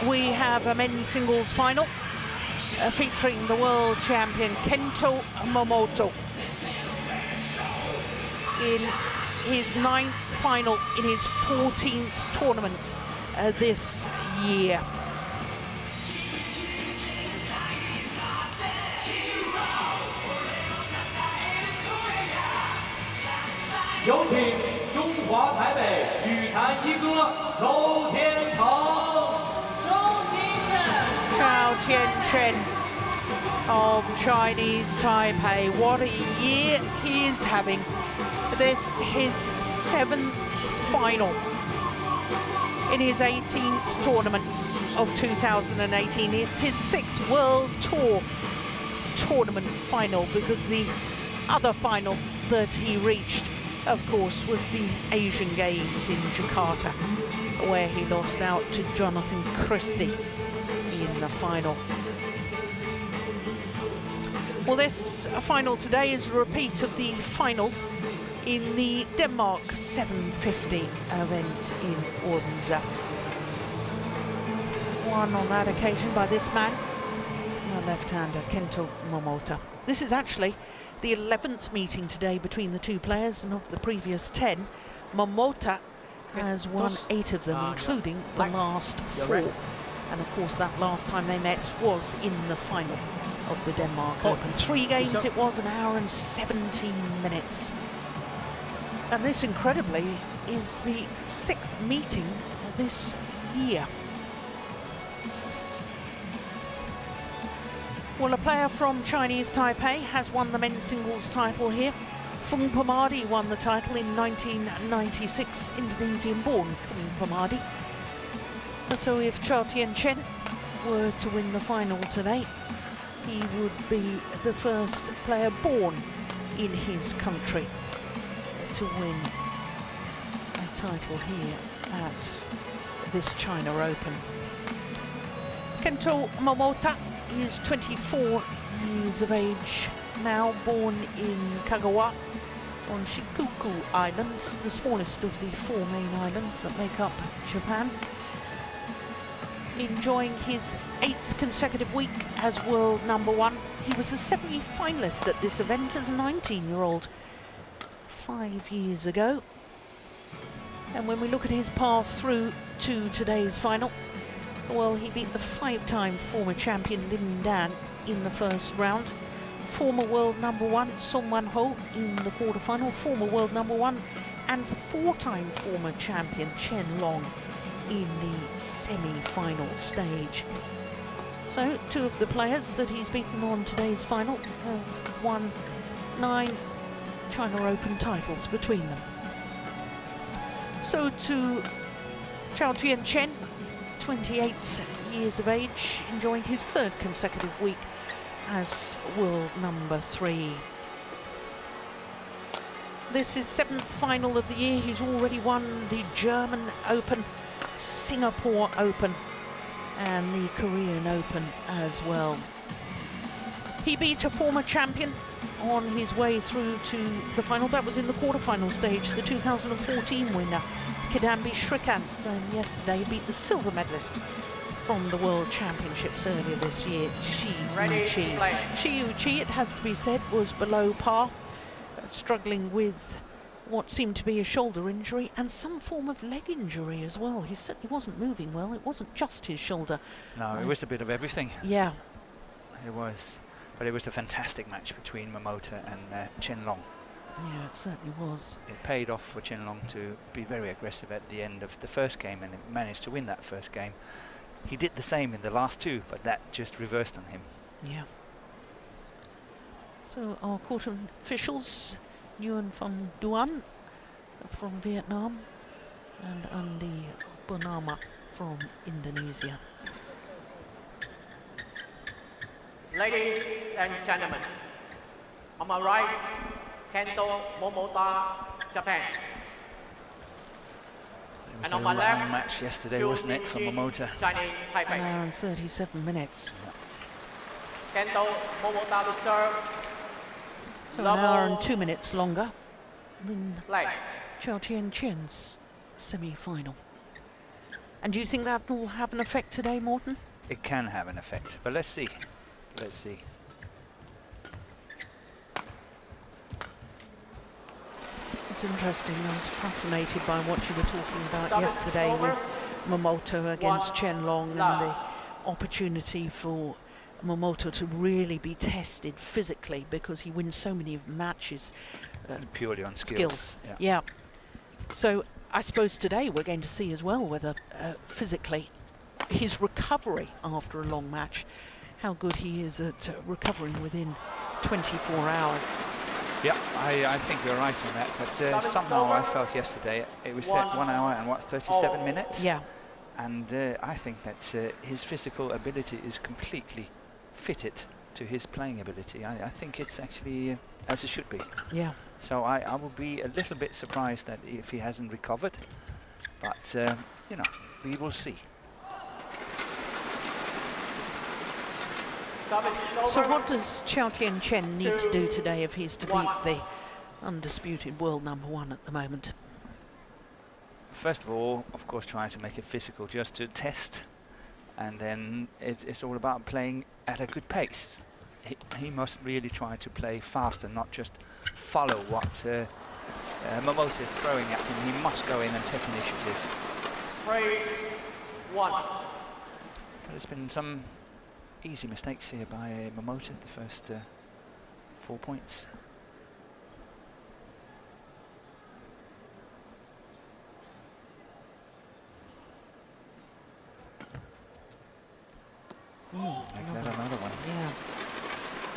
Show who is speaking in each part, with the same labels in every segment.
Speaker 1: we have a men's singles final featuring the world champion Kento Momota in his 9th final in his 14th tournament this year.
Speaker 2: 有请中华台北羽坛一哥周天成。
Speaker 1: Chen of Chinese Taipei. What a year he is having. This his 7th final in his 18th tournament of 2018. It's his 6th World Tour tournament final, because the other final that he reached, of course, was the Asian Games in Jakarta, where he lost out to Jonathan Christie in the final. Well, this final today is a repeat of the final in the Denmark 750 event in Odense. Won on that occasion by this man, the left-hander Kento Momota. This is actually the 11th meeting today between the two players, and of the previous 10, Momota has won 8 of them, including the last 4. And of course, that last time they met was in the final of the Denmark Open. 3 games it was, an hour and 17 minutes. And this, incredibly, is the 6th meeting this year. Well, a player from Chinese Taipei has won the men's singles title here. Fung Pamadi won the title in 1996, Indonesian-born Fung Pamadi. So if Chen were to win the final today, he would be the first player born in his country to win a title here at this China Open. Kento Momota is 24 years of age now, born in Kagawa on Shikoku Islands, the smallest of the 4 main islands that make up Japan. Enjoying his 8th consecutive week as world #1. He was a semi-finalist at this event as a 19-year-old 5 years ago. And when we look at his path through to today's final, well, he beat the 5-time former champion Lin Dan in the first round, former world #1 Song Wan-ho in the quarterfinal, former world #1 and 4-time former champion Chen in the semi-final stage. So 2 of the players that he's beaten on today's final have won 9 China Open titles between them. So to Chen, 28 years of age, enjoying his 3rd consecutive week as world #3. This is 7th final of the year. He's already won the German Open, Singapore Open and the Korean Open as well. He beat a former champion on his way through to the final. That was in the quarterfinal stage, the 2014 winner, Kidambi Srikanth, and yesterday he beat the silver medalist from the World Championships earlier this year, CHOU, it has to be said, was below par, struggling with what seemed to be a shoulder injury and some form of leg injury as well. He certainly wasn't moving well. It wasn't just his shoulder.
Speaker 3: No, it was a bit of everything.
Speaker 1: Yeah.
Speaker 3: It was. But it was a fantastic match between Momota and Chen.
Speaker 1: Yeah, it certainly was.
Speaker 3: It paid off for Chen to be very aggressive at the end of the first game, and he managed to win that first game. He did the same in the last 2, but that just reversed on him.
Speaker 1: Yeah. So our court officials, Nguyen Pham Duan from Vietnam and Andi Purnama from Indonesia.
Speaker 2: Ladies and gentlemen, on my right, Kento Momota, Japan.
Speaker 3: It was a long match yesterday, wasn't it, for Momota?
Speaker 1: An hour and 37 minutes.
Speaker 2: Yeah. Kento Momota to serve.
Speaker 1: So an hour and 2 minutes longer than Chen's semi-final. And do you think that will have an effect today, Morten?
Speaker 3: It can have an effect, but let's see. Let's see.
Speaker 1: It's interesting. I was fascinated by what you were talking about yesterday with Momota against Chen and the opportunity for Momota to really be tested physically because he wins so many matches
Speaker 3: Purely on skills.
Speaker 1: Yeah. So I suppose today we're going to see as well whether physically his recovery after a long match, how good he is at recovering within 24 hours.
Speaker 3: Yeah, I think you're right on that, but somehow I felt yesterday it was set 1 hour and 37 minutes.
Speaker 1: Yeah.
Speaker 3: And I think that his physical ability is completely fitted to his playing ability. I think it's actually as it should be.
Speaker 1: Yeah.
Speaker 3: So I will be a little bit surprised that if he hasn't recovered, but you know, we will see.
Speaker 1: So what does Chen need to do today if he's to beat the undisputed world #1 at the moment?
Speaker 3: First of all, of course, trying to make it physical just to test, and then it's all about playing at a good pace. He must really try to play fast and not just follow what Momota is throwing at him. He must go in and take initiative.
Speaker 2: 3-1.
Speaker 3: But there's been some easy mistakes here by Momota, the first 4 points. Make that another one.
Speaker 1: Yeah.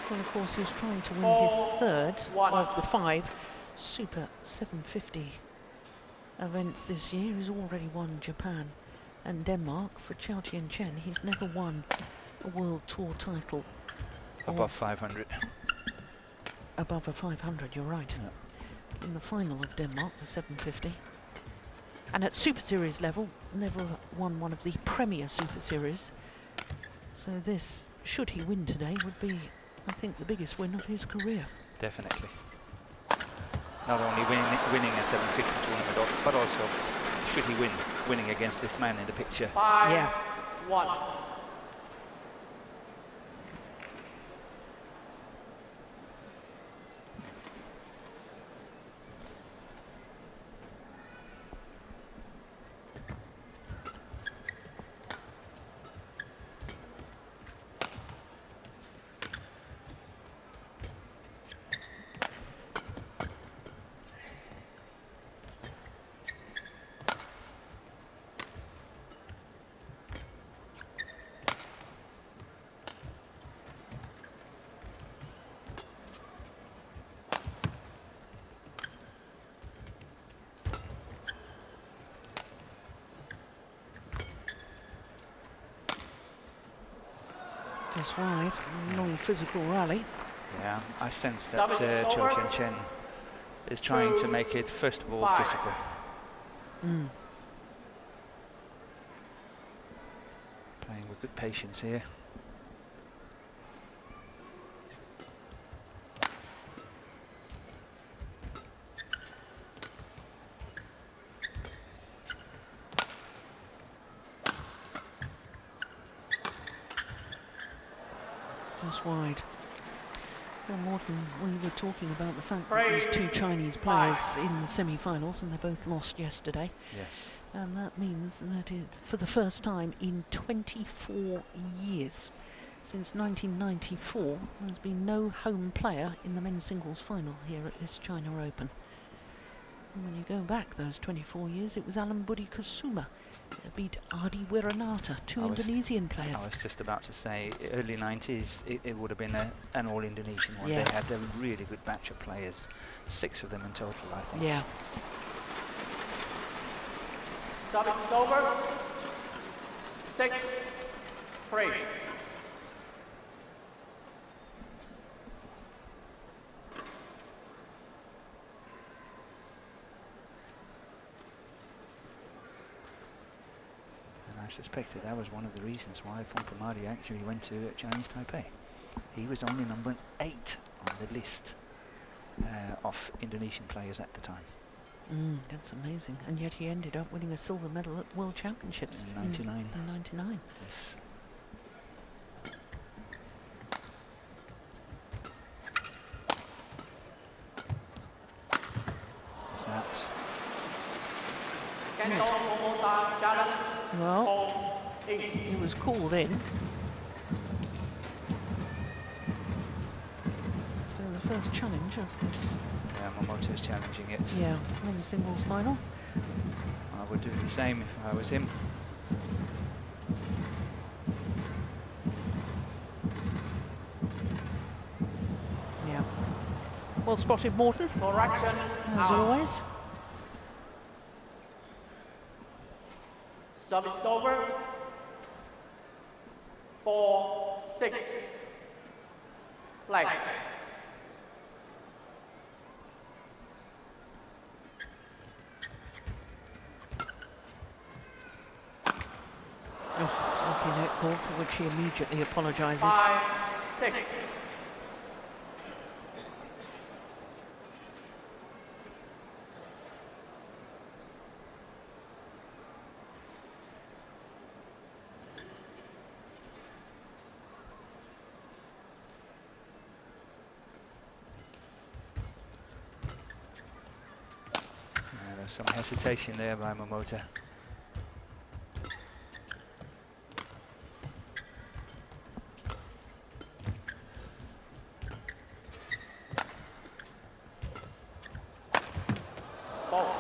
Speaker 1: Well, of course, he's trying to win his third of the 5 Super 750 events this year. He's already won Japan and Denmark. For Chen, he's never won a World Tour title.
Speaker 3: Above 500.
Speaker 1: Above a 500, you're right. Yeah. In the final of Denmark, the 750. And at Super Series level, never won one of the Premier Super Series. So this, should he win today, would be, I think, the biggest win of his career.
Speaker 3: Definitely. Not only winning a 750 tournament, but also, should he winning against this man in the picture.
Speaker 2: 5-1.
Speaker 1: Just wide, long physical rally.
Speaker 3: Yeah, I sense that Chen is trying to make it, first of all, physical. Playing with good patience here.
Speaker 1: Just wide. Well, Morten, we were talking about the fact that there's 2 Chinese players in the semi-finals and they both lost yesterday.
Speaker 3: Yes.
Speaker 1: And that means that for the first time in 24 years, since 1994, there's been no home player in the men's singles final here at this China Open. And when you go back those 24 years, it was Alan Budi Kusuma beat Adi Wiranata, 2 Indonesian players.
Speaker 3: I was just about to say, early 90s, it would have been an all-Indonesian one.
Speaker 1: Yeah.
Speaker 3: They had a really good batch of players, 6 of them in total, I think.
Speaker 1: Yeah.
Speaker 2: Service over. 6-3.
Speaker 3: I suspected that was one of the reasons why Fontamadi actually went to Chinese Taipei. He was only number 8 on the list of Indonesian players at the time.
Speaker 1: That's amazing. And yet he ended up winning a silver medal at World Championships
Speaker 3: in 99.
Speaker 1: In 99.
Speaker 3: Yes. What's that?
Speaker 2: Kento Momota challenge.
Speaker 1: Well,
Speaker 2: Call in.
Speaker 1: he was called in. So the first challenge of this,
Speaker 3: Yeah, Momota is challenging it.
Speaker 1: yeah, men's singles final.
Speaker 3: I would do the same if I was him.
Speaker 1: Yeah. Well spotted, Morton,
Speaker 2: Correction.
Speaker 1: as always.
Speaker 2: Service over. 4-6. Play.
Speaker 1: Oh, lucky net call, for which he immediately apologises.
Speaker 2: 5-6.
Speaker 3: There was some hesitation there by Momota.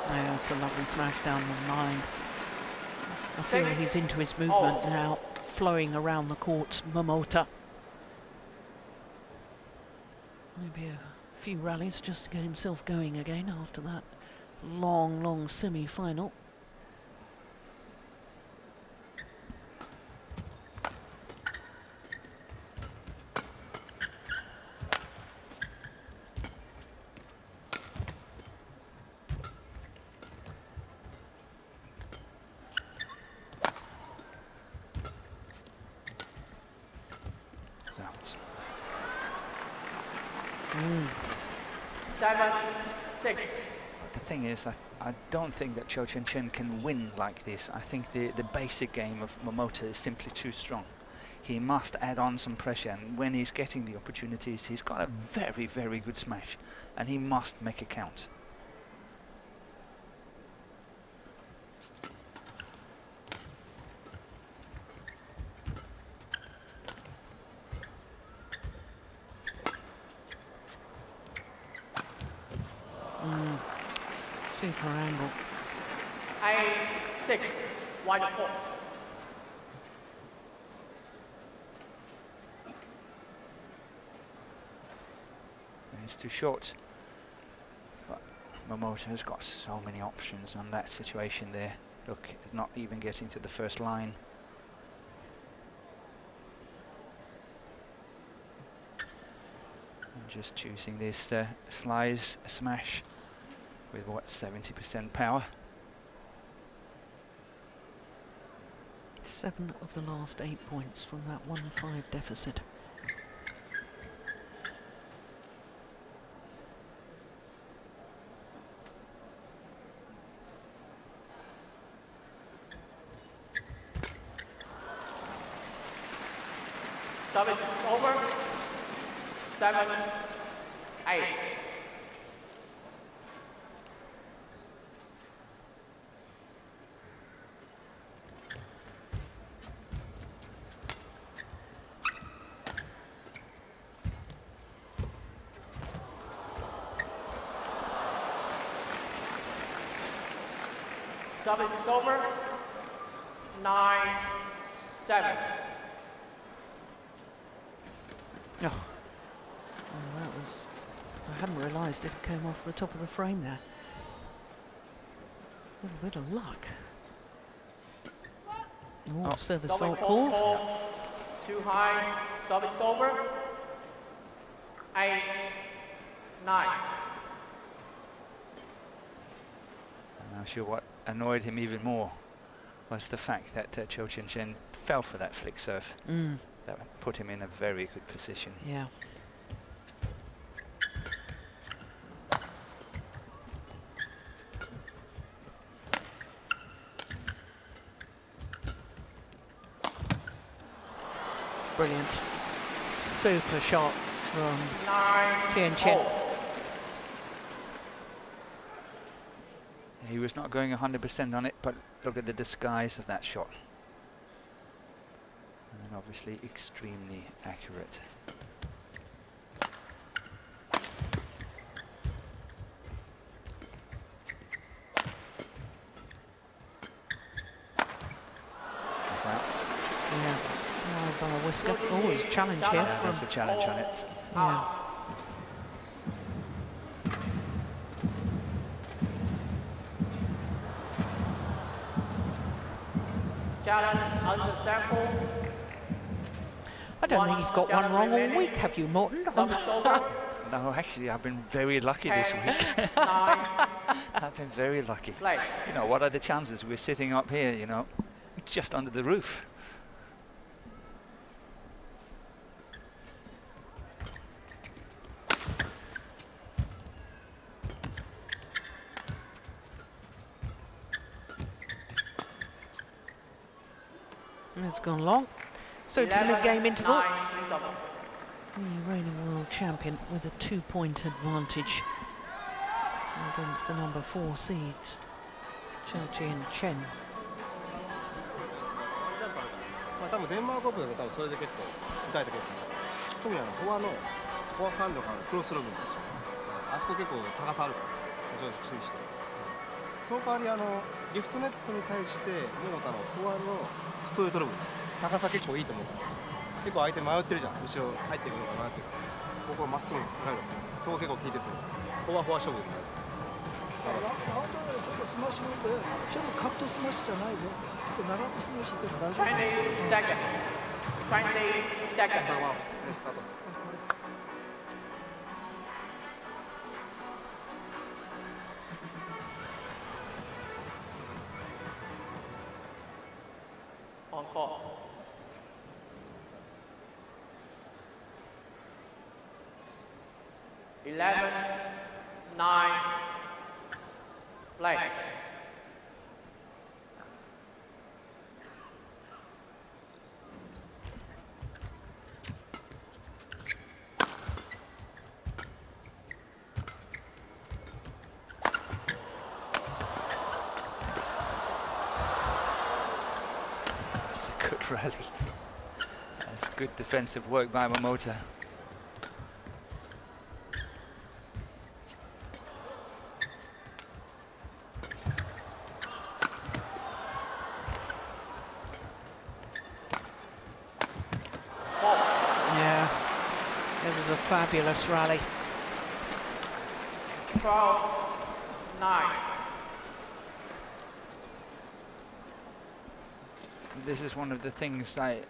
Speaker 1: Yeah, it's a lovely smash down the line. I feel
Speaker 2: 6.
Speaker 1: he's into his movement now, flowing around the court, Momota. Maybe a few rallies just to get himself going again after that long, long semi-final.
Speaker 3: It's out.
Speaker 2: 7-6.
Speaker 3: But the thing is, I don't think that Chen can win like this. I think the basic game of Momota is simply too strong. He must add on some pressure, and when he's getting the opportunities, he's got a very, very good smash, and he must make it count.
Speaker 1: Super angle.
Speaker 2: 8-6. Wide court.
Speaker 3: He's too short. But Momota has got so many options on that situation there. Look, not even getting to the first line. And just choosing this slice smash with what, 70% power.
Speaker 1: 7 of the last 8 points from that 1-5 deficit.
Speaker 2: Service over. 7-8. Service over. 9-7.
Speaker 1: Oh, well, that was... I hadn't realised it came off the top of the frame there. A little bit of luck. Oh, service fault called.
Speaker 2: Too high. Service over. 8-9.
Speaker 3: I'm not sure what annoyed him even more was the fact that Chen fell for that flick serve. That put him in a very good position.
Speaker 1: Yeah. brilliant. Super shot from Chen.
Speaker 3: He was not going 100% on it, but look at the disguise of that shot. And then obviously extremely accurate. That's out.
Speaker 1: Yeah, by a whisker. Always challenge here
Speaker 3: Yeah,
Speaker 1: from.
Speaker 3: there's a challenge on it.
Speaker 1: Yeah.
Speaker 2: Challenge unsuccessful.
Speaker 1: I don't think you've got one wrong all week, have you, Morton?
Speaker 3: No, actually, I've been very lucky this week. I've been very lucky. You know, what are the chances? We're sitting up here, you know, just under the roof.
Speaker 1: It's gone long. So to the mid-game interval. The reigning world champion with a 2-point advantage against the number 4 seeds, CHOU and Chen.
Speaker 4: まあ多分デンマークオープンだと多分それで結構痛いだけですね。特にフォアハンドからクロスロブにして、あそこ結構高さあるからですよ。注意して。その代わりリフトネットに対して桃田のフォアのストレートロブ高さ結構いいと思ったんですよ。結構相手迷ってるじゃん。後ろ入ってくるのか迷ってるんですよ。ここはまっすぐに高いの。そこ結構効いてると思う。フォア勝負で。
Speaker 5: ちょっとスマッシュで、ちょっとカットスマッシュじゃないで、ちょっと長くスマッシュって大丈夫。
Speaker 2: 20 seconds. 20 seconds. On court. Eleven, 9, play.
Speaker 3: It's a good rally. That's good defensive work by Momota.
Speaker 1: Yeah, it was a fabulous rally.
Speaker 2: 12, 9.
Speaker 3: This is one of the things I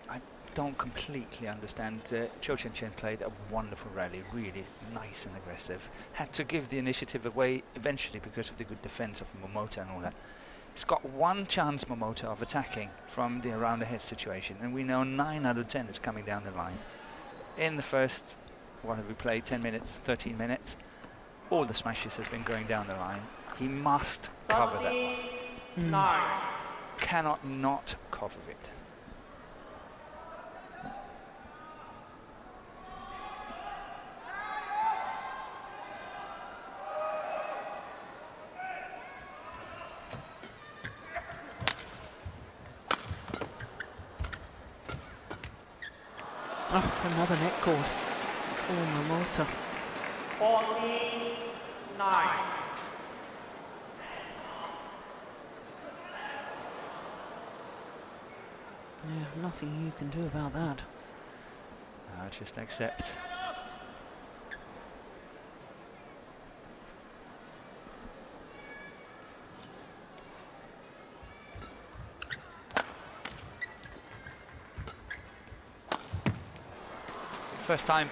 Speaker 3: don't completely understand. CHOU and Chen played a wonderful rally, really nice and aggressive. Had to give the initiative away eventually because of the good defense of Momota and all that. He's got one chance, Momota, of attacking from the around the head situation, and we know 9 out of 10 is coming down the line. In the first, what have we played, 10 minutes, 13 minutes, all the smashes have been going down the line. He must cover that one.
Speaker 2: 9.
Speaker 3: Cannot not cover it.
Speaker 1: Oh, another net cord for Momota.
Speaker 2: 49.
Speaker 1: Yeah, nothing you can do about that.
Speaker 3: Just accept. First time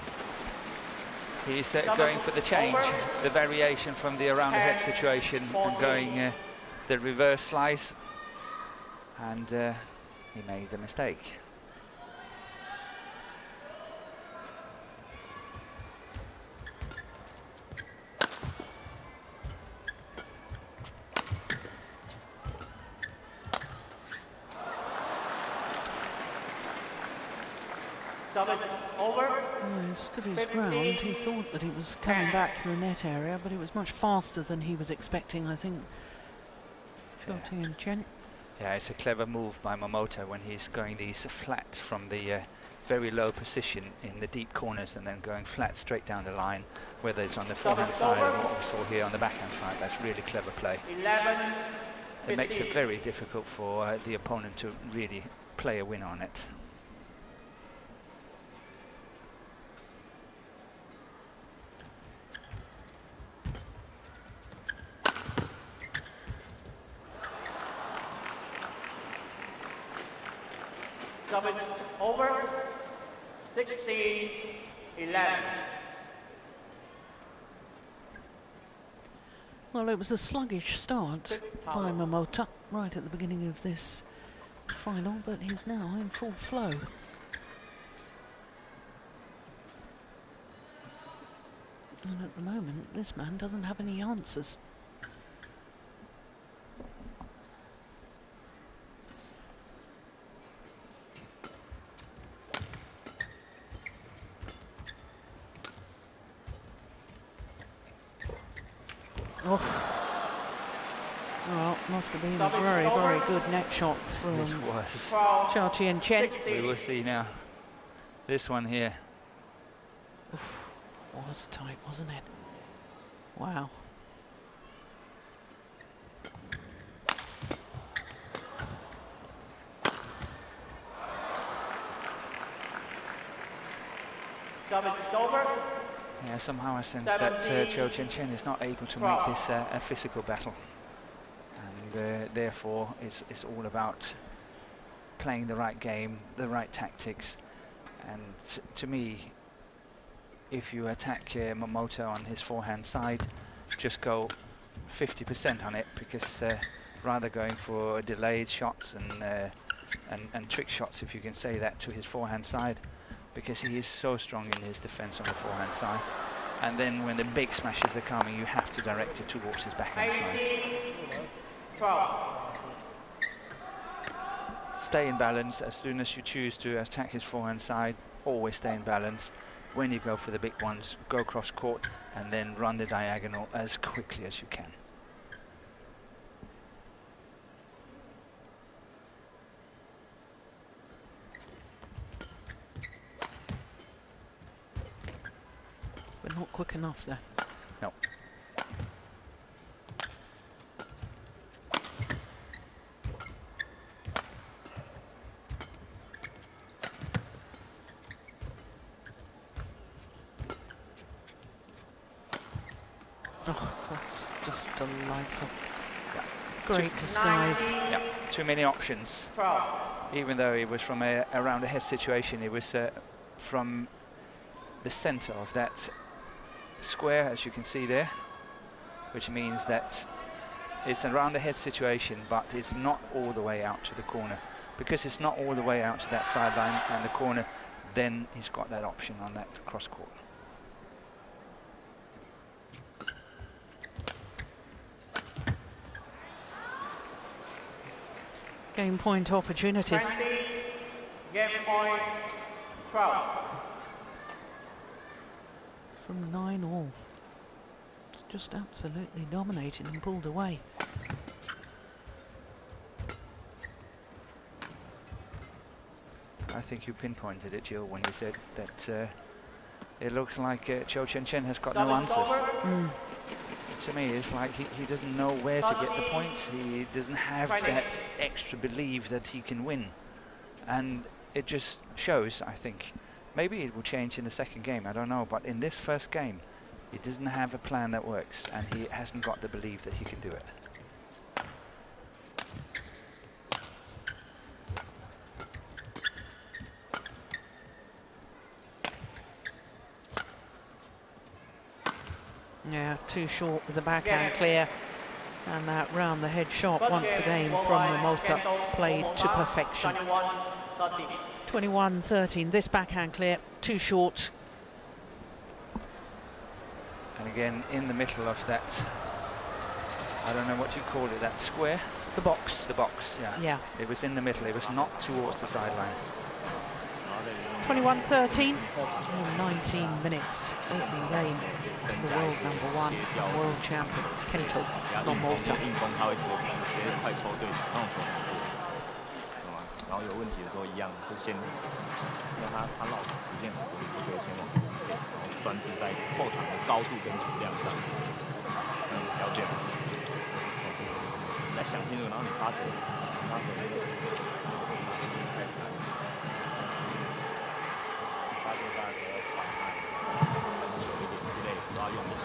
Speaker 3: he's going for the change, the variation from the around the head situation and going the reverse slice, and he made a mistake.
Speaker 2: Service over.
Speaker 1: Oh, he stood his ground. He thought that he was coming back to the net area, but it was much faster than he was expecting, I think. Shorty and Chen.
Speaker 3: Yeah, it's a clever move by Momota when he's going these flat from the very low position in the deep corners and then going flat straight down the line, whether it's on the forehand side or what we saw here on the backhand side. That's really clever play.
Speaker 2: 11.
Speaker 3: It makes it very difficult for the opponent to really play a win on it.
Speaker 2: Service over. 16-11.
Speaker 1: Well, it was a sluggish start by Momota right at the beginning of this final, but he's now in full flow. And at the moment, this man doesn't have any answers. Oh. Well, must have been a very, very good net shot from
Speaker 3: It was.
Speaker 1: CHOU and Chen.
Speaker 3: We will see now. This one here.
Speaker 1: Oof, was tight, wasn't it? Wow.
Speaker 2: Service over.
Speaker 3: Yeah, somehow I sense that CHOU Chen is not able to make this a physical battle. And therefore, it's all about playing the right game, the right tactics. And to me, if you attack Momota on his forehand side, just go 50% on it, because rather going for delayed shots and trick shots, if you can say that, to his forehand side, because he is so strong in his defense on the forehand side. And then when the big smashes are coming, you have to direct it towards his backhand side.
Speaker 2: 12.
Speaker 3: Stay in balance. As soon as you choose to attack his forehand side, always stay in balance. When you go for the big ones, go cross court and then run the diagonal as quickly as you can.
Speaker 1: We're not quick enough there.
Speaker 3: No.
Speaker 1: Oh, that's just delightful.
Speaker 3: Yeah.
Speaker 1: Great disguise.
Speaker 3: Yeah, too many options.
Speaker 2: 12.
Speaker 3: Even though it was from a around the head situation, it was from the center of that square, as you can see there, which means that it's around the head situation, but it's not all the way out to the corner. Because it's not all the way out to that sideline and the corner, then he's got that option on that cross court.
Speaker 1: Game point opportunities.
Speaker 2: 20. Game point. 12.
Speaker 1: From 9-all. It's just absolutely dominated and pulled away.
Speaker 3: I think you pinpointed it, Jill, when you said that it looks like CHOU Chen has got no answers. To me, it's like he doesn't know where to get the points. He doesn't have that extra belief that he can win. And it just shows, I think. Maybe it will change in the second game, I don't know. But in this first game, he doesn't have a plan that works. And he hasn't got the belief that he can do it.
Speaker 1: Yeah, too short with the backhand clear. And that round the head shot once again from Momota, played to perfection. 21-13, this backhand clear, too short.
Speaker 3: And again, in the middle of that, I don't know what you call it, that square?
Speaker 1: The box.
Speaker 3: The box, yeah.
Speaker 1: Yeah.
Speaker 3: It was in the middle, it was not towards the sideline.
Speaker 1: 21-13 in 19 minutes. Opening game to the world #1 and world champion Kento Momota.
Speaker 6: 硬攻他会直接快抽对手那种球，懂吗？然后有问题的时候一样，就先，因为他老时间很多，就可以先往后面，然后专注在后场的高度跟质量上。了解。再想清楚，然后你发球那个。 发球大概缓慢、很久一点之类，不要用力想，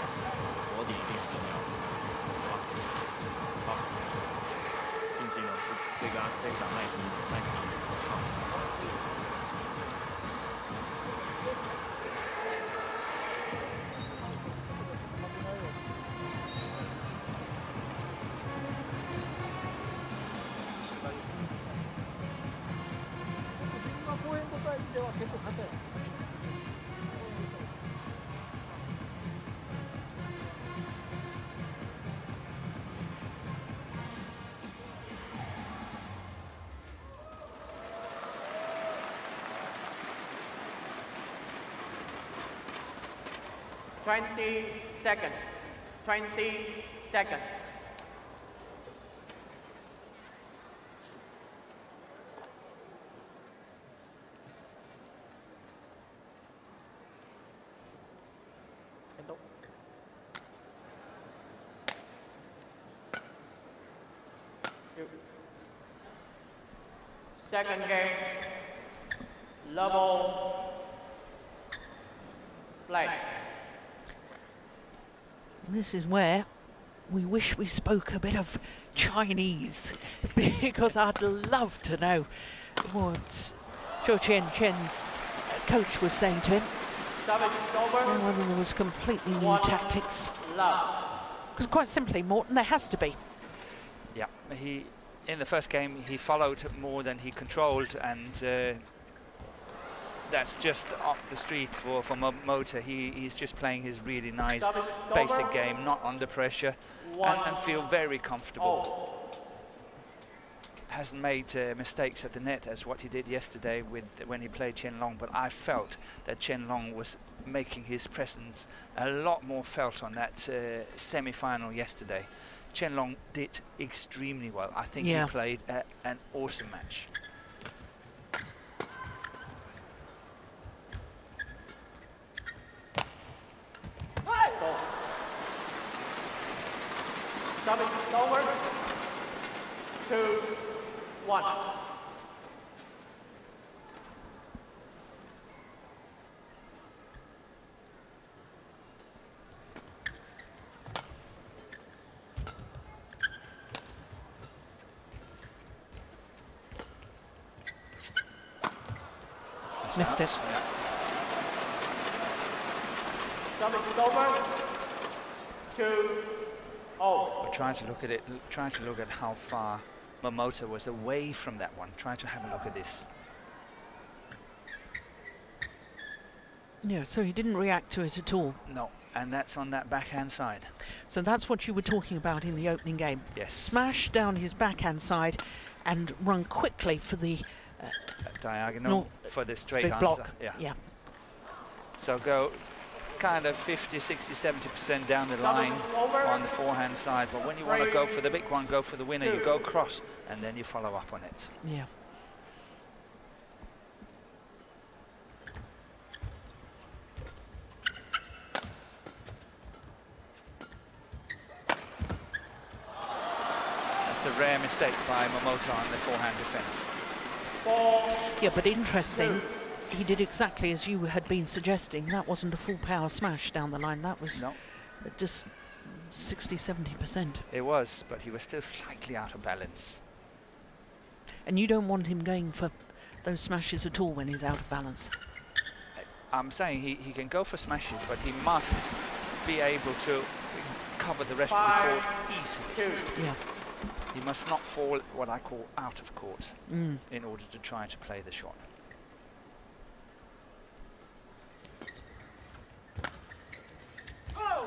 Speaker 6: 锁点一定很重要，好吧？好，信心哦，这场耐心，好。
Speaker 5: 公園のサイズでは結構硬い。
Speaker 2: 20 seconds. 20 seconds. Second game, level play.
Speaker 1: This is where we wish we spoke a bit of Chinese, because I'd love to know what Chen's coach was saying to him.
Speaker 2: Service over.
Speaker 1: And whether there was completely new
Speaker 2: 1
Speaker 1: tactics.
Speaker 2: love.
Speaker 1: Because quite simply, Morton, there has to be.
Speaker 3: Yeah, in the first game he followed more than he controlled, and that's just up the street for Momota. He's just playing his really nice basic game, not under pressure, and feel very comfortable. Hasn't made mistakes at the net as what he did yesterday when he played Chen Long, but I felt that Chen Long was making his presence a lot more felt on that semi-final yesterday. Chen Long did extremely well. I think he played an awesome match.
Speaker 2: Service over. 2, 1.
Speaker 1: Missed it.
Speaker 2: Service over. 2, 0.
Speaker 3: We're trying to look at it, trying to look at how far Momota was away from that one. Try to have a look at this.
Speaker 1: Yeah, so he didn't react to it at all.
Speaker 3: No, and that's on that backhand side.
Speaker 1: So that's what you were talking about in the opening game.
Speaker 3: Yes.
Speaker 1: Smash down his backhand side and run quickly for the
Speaker 3: diagonal for the straight
Speaker 1: big
Speaker 3: answer.
Speaker 1: block.
Speaker 3: Yeah. So go kind of 50, 60, 70% down the line on the forehand side, but when you want to go for the big one, go for the winner, you go cross and then you follow up on it.
Speaker 1: Yeah.
Speaker 3: That's a rare mistake by Momota on the forehand defense.
Speaker 2: 4.
Speaker 1: Yeah, but interesting. He did exactly as you had been suggesting. That wasn't a full power smash down the line. That was just 60, 70%.
Speaker 3: It was, but he was still slightly out of balance.
Speaker 1: And you don't want him going for those smashes at all when he's out of balance.
Speaker 3: I'm saying he can go for smashes, but he must be able to cover the rest of the court easily.
Speaker 2: 2.
Speaker 1: Yeah.
Speaker 3: He must not fall what I call out of court in order to try to play the shot.
Speaker 2: Oh.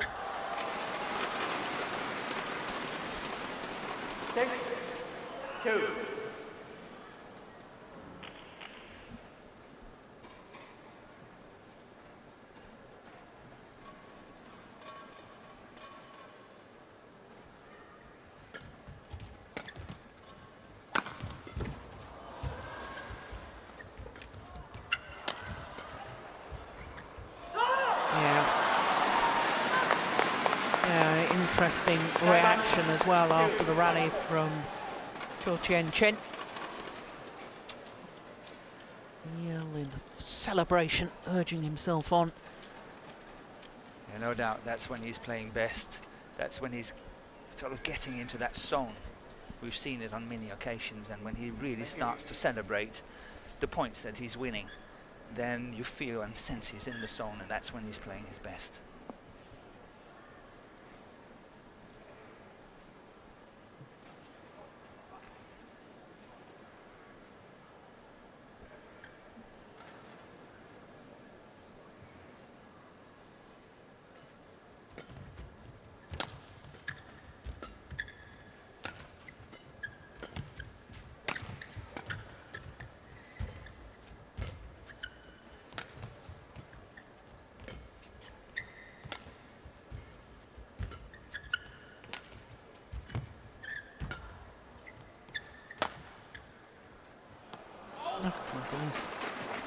Speaker 2: 6, 2.
Speaker 1: interesting reaction as well after the rally from Chen. Yelling celebration, urging himself on.
Speaker 3: Yeah, no doubt that's when he's playing best. That's when he's sort of getting into that zone. We've seen it on many occasions, and when he really starts to celebrate the points that he's winning, then you feel and sense he's in the zone, and that's when he's playing his best.
Speaker 1: Oh my goodness.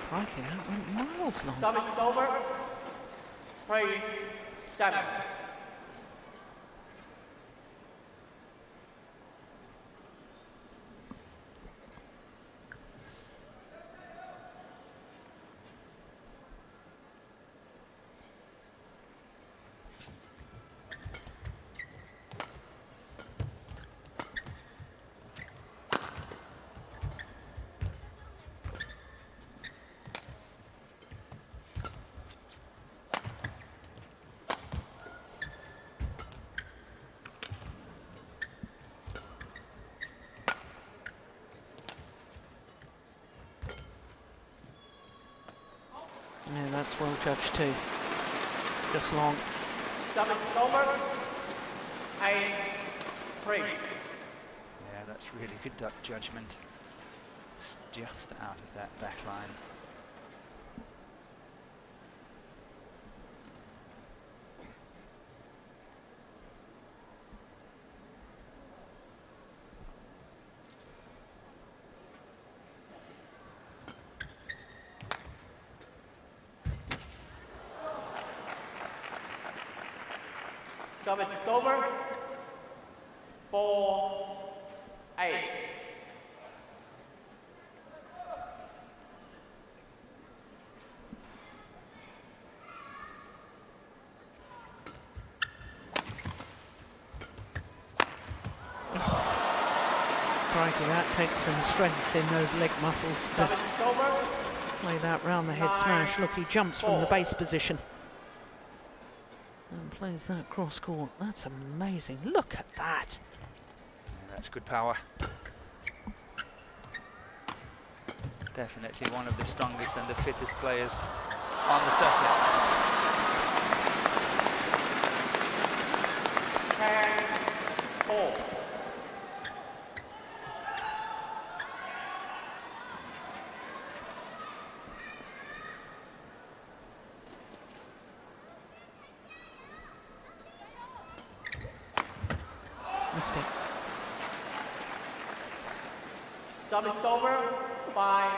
Speaker 1: Crikey, that went miles long.
Speaker 2: Service over. 3-7.
Speaker 1: Yeah, that's well judged too. Just long.
Speaker 2: Service over. 8-3.
Speaker 3: Yeah, that's really good judgment. It's just out of that back line.
Speaker 2: Service over. 4-8.
Speaker 1: Crikey, that takes some strength in those leg muscles to
Speaker 2: Service over.
Speaker 1: play that round the head smash. Look, he jumps from the base position and plays that cross court. That's amazing. Look at that.
Speaker 3: Yeah, that's good power. Definitely one of the strongest and the fittest players on the circuit.
Speaker 2: 10-4.
Speaker 1: Mistake.
Speaker 2: Service over. 5-10.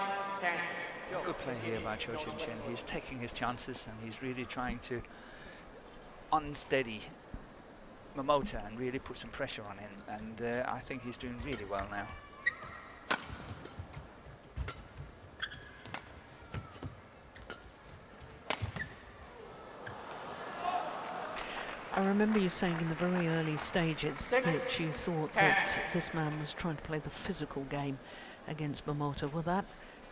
Speaker 3: Good play here by Chen. He's taking his chances and he's really trying to unsteady Momota and really put some pressure on him. And I think he's doing really well now.
Speaker 1: I remember you saying in the very early stages that you thought that this man was trying to play the physical game against Momota. Well, that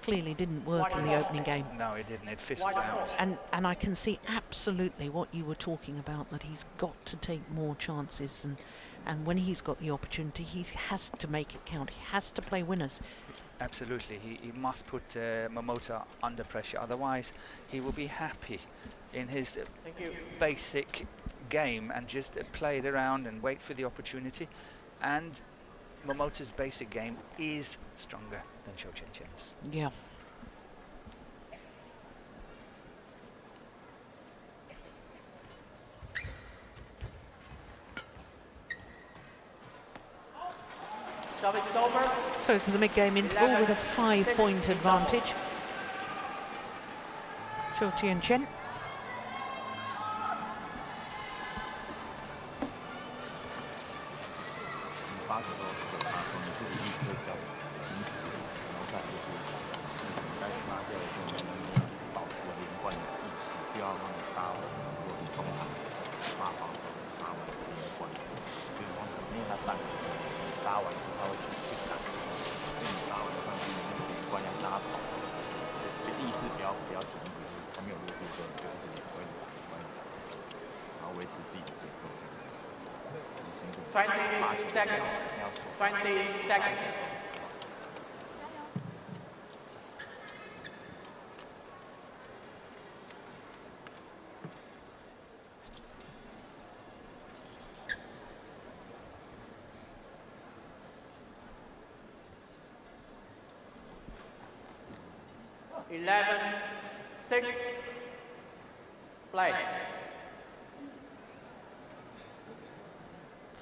Speaker 1: clearly didn't work in the opening game.
Speaker 3: No, it didn't. It fizzled out.
Speaker 1: And I can see absolutely what you were talking about, that he's got to take more chances, and when he's got the opportunity, he has to make it count. He has to play winners.
Speaker 3: Absolutely. He must put Momota under pressure. Otherwise, he will be happy in his basic game and just play it around and wait for the opportunity. And Momota's basic game is stronger than Chen's.
Speaker 1: Yeah.
Speaker 2: Service over.
Speaker 1: So to the mid-game interval with a 5-point advantage. Chen.
Speaker 6: 发球手他说你自己意识会比较清楚一点，然后再来就是你该拉掉的时候，你一直保持连贯的意识，不要让你杀完，如果你中场发防守杀完连贯，就是他因为他站，你杀完他会去挡，你杀完上去你那个连贯要拉跑，意识不要停止，还没有落地的时候你就一直连贯打，然后维持自己的节奏。
Speaker 2: 20 seconds. 20 seconds. Eleven, 6, play.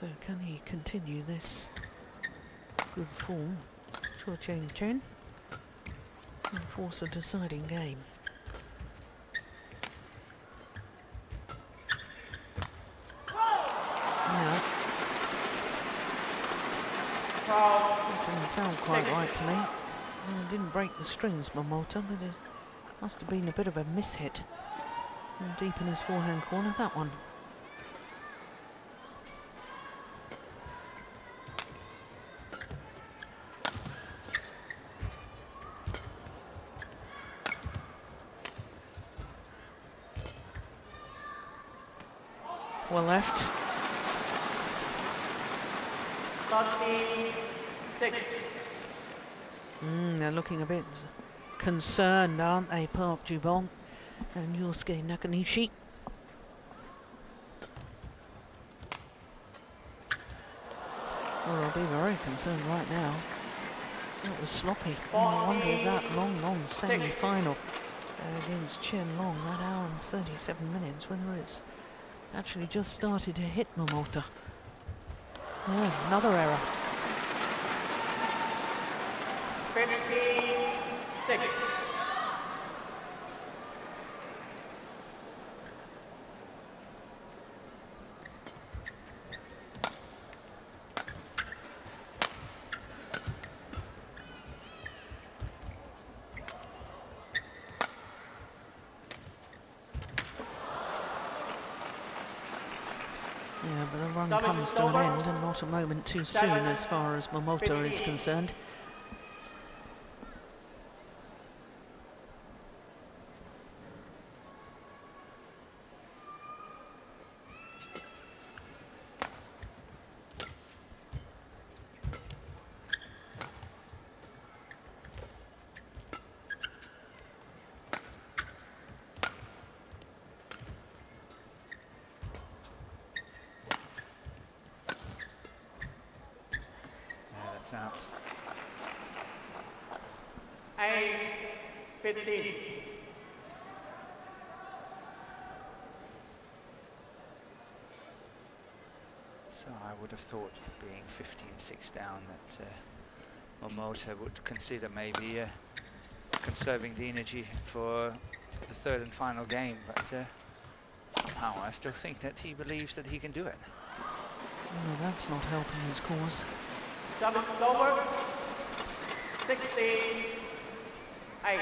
Speaker 1: So can he continue this good form, Chen, and force a deciding game? Yeah. That didn't sound quite right to me. Well, didn't break the strings, Momota, but it must have been a bit of a mishit. And deep in his forehand corner, that one. Well left.
Speaker 2: 36.
Speaker 1: They're looking a bit concerned, aren't they, Park Jubon and Yusuke Nakanishi? Well, they'll be very concerned right now. That was sloppy. I wonder if that long semi-final against Chen Long, that hour and 37 minutes, whether it's actually just started to hit Momota. Yeah, another error.
Speaker 2: 56.
Speaker 1: Yeah, but the run comes to an end and not a moment too soon as far as Momota is concerned.
Speaker 3: Out.
Speaker 2: 8-15.
Speaker 3: So I would have thought, being 15-6 down, that Momota would consider maybe conserving the energy for the third and final game, but somehow I still think that he believes that he can do it.
Speaker 1: Well, that's not helping his cause.
Speaker 2: Service over. 16-8.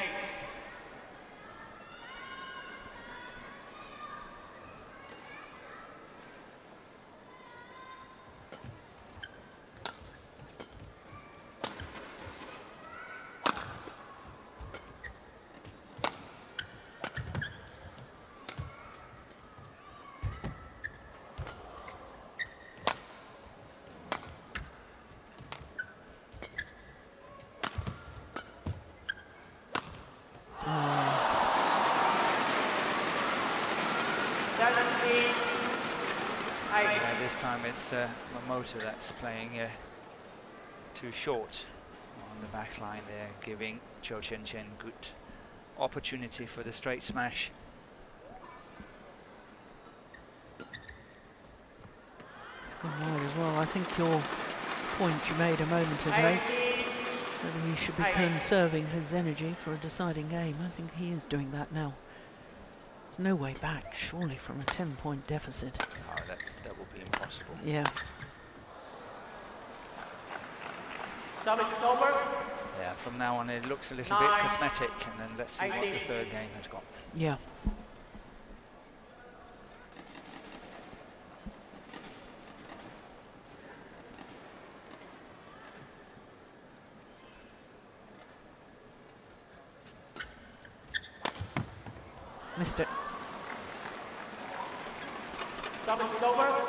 Speaker 3: This time it's Momota that's playing too short on the back line there, giving Chen good opportunity for the straight smash.
Speaker 1: Good word as well. I think your point you made a moment ago, that he should be conserving his energy for a deciding game. I think he is doing that now. There's no way back, surely, from a 10-point deficit.
Speaker 3: Oh, that will be impossible.
Speaker 1: Yeah.
Speaker 2: Service over.
Speaker 3: Yeah, from now on it looks a little bit cosmetic, and then let's see what the third game has got.
Speaker 1: Yeah. Missed it.
Speaker 2: Service over.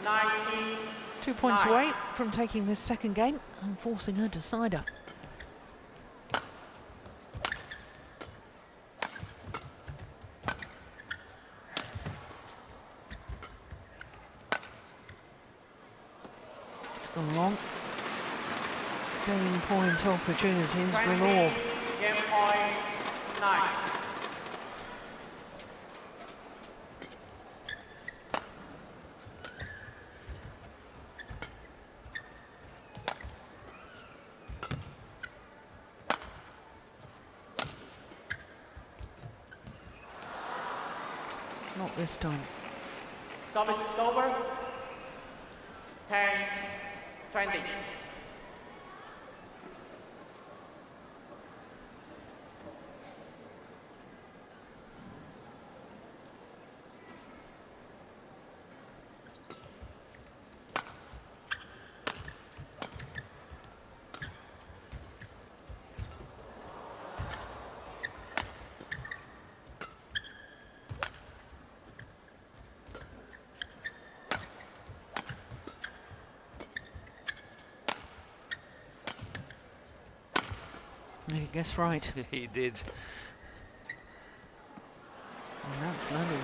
Speaker 2: 90.
Speaker 1: 2 points away from taking this second game and forcing her decider. It's gone long. Game point opportunities galore.
Speaker 2: Game point 9.
Speaker 1: Not this time.
Speaker 2: Service over. 10, 20.
Speaker 1: You guess right.
Speaker 3: He did.
Speaker 1: And that's landing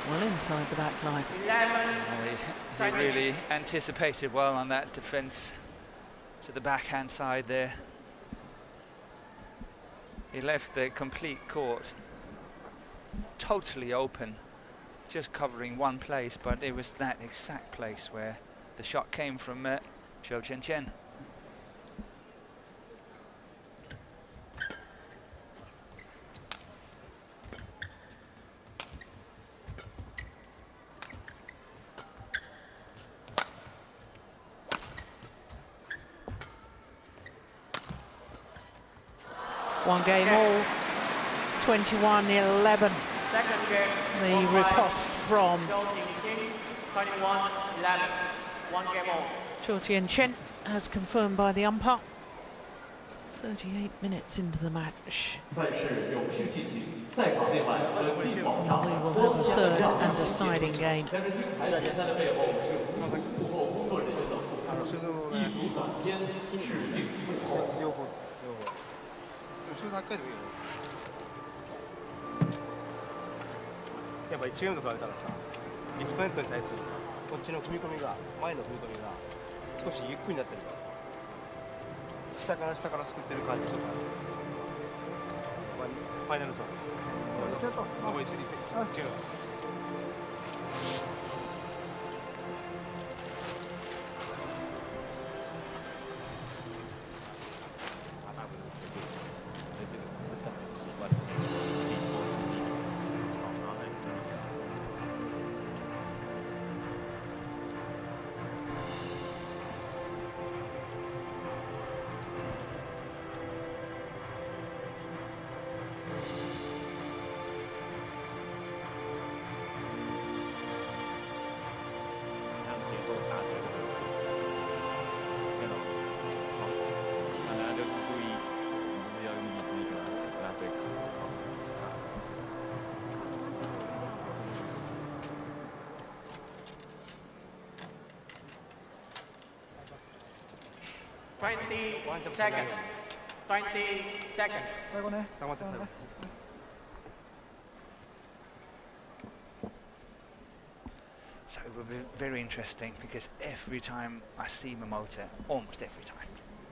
Speaker 1: well inside the back line.
Speaker 2: 11,
Speaker 3: He really anticipated well on that defence to the backhand side there. He left the complete court totally open, just covering one place, but it was that exact place where the shot came from Chen.
Speaker 1: One game all, 21-11.
Speaker 2: second game.
Speaker 1: The riposte from
Speaker 2: 21, 11. One game all.
Speaker 1: Chen as confirmed by the umpire. 38 minutes into the match.
Speaker 2: 赛事有序进行，赛场内外和进广
Speaker 1: And we will have a third and deciding game.
Speaker 2: 但是精彩的比赛的背后是有幕后工作人员的付出。一组短片致敬幕后。
Speaker 4: 両方です両方週3回でもいいよやっぱ1ゲームと比べたらさリフトネットに対するさこっちの踏み込みが前の踏み込みが少しゆっくりになってるからさ下からすくってる感じちょっとあるんですけど、ファイナルゾーンリセット残り1リセット違う
Speaker 6: 节奏大起来就很顺，看到好，那大家就是注意，你就是要用意志力跟他对抗，好。
Speaker 2: 20 seconds. 20 seconds.
Speaker 5: 最後ね。
Speaker 4: 頑張って最後
Speaker 3: So it will be very interesting because every time I see Momota, almost every time,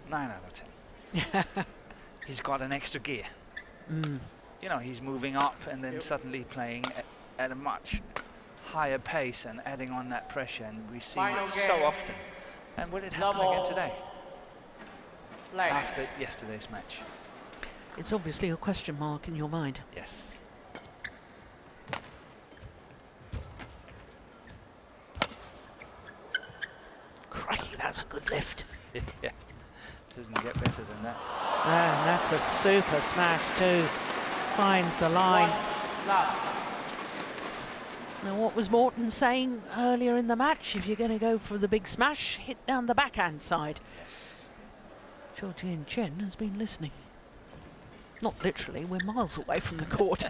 Speaker 3: 9 out of 10, he's got an extra gear. You know, he's moving up and then suddenly playing at a much higher pace and adding on that pressure, and we see
Speaker 2: Final
Speaker 3: it
Speaker 2: game.
Speaker 3: so often. And will it happen again today?
Speaker 2: Play.
Speaker 3: After yesterday's match?
Speaker 1: It's obviously a question mark in your mind.
Speaker 3: Yes.
Speaker 1: Crikey, that's a good lift.
Speaker 3: Yeah. Doesn't get better than that.
Speaker 1: And that's a super smash too. Finds the line. Now, what was Morton saying earlier in the match? If you're going to go for the big smash, hit down the backhand side.
Speaker 3: Yes.
Speaker 1: Chen has been listening. Not literally, we're miles away from the court.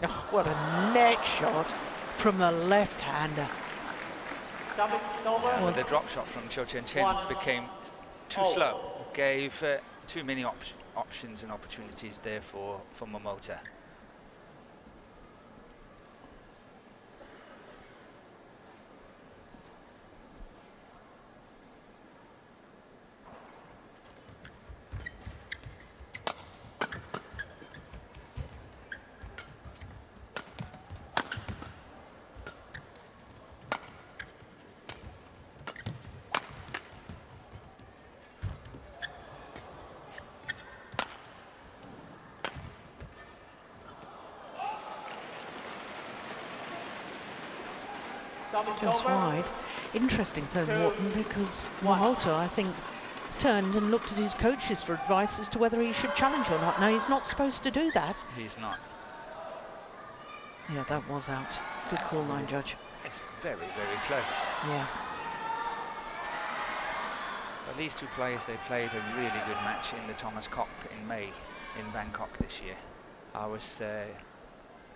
Speaker 1: Oh, what a net shot from the left-hander.
Speaker 3: Well, the drop shot from Chen became too slow. Gave too many options and opportunities there for Momota.
Speaker 1: Goes wide. Interesting though, Morton, because Momota, I think, turned and looked at his coaches for advice as to whether he should challenge or not. No, he's not supposed to do that.
Speaker 3: He's not.
Speaker 1: Yeah, that was out. Good call, line judge.
Speaker 3: It's very, very close.
Speaker 1: Yeah.
Speaker 3: But these two players, they played a really good match in the Thomas Cup in May in Bangkok this year. I was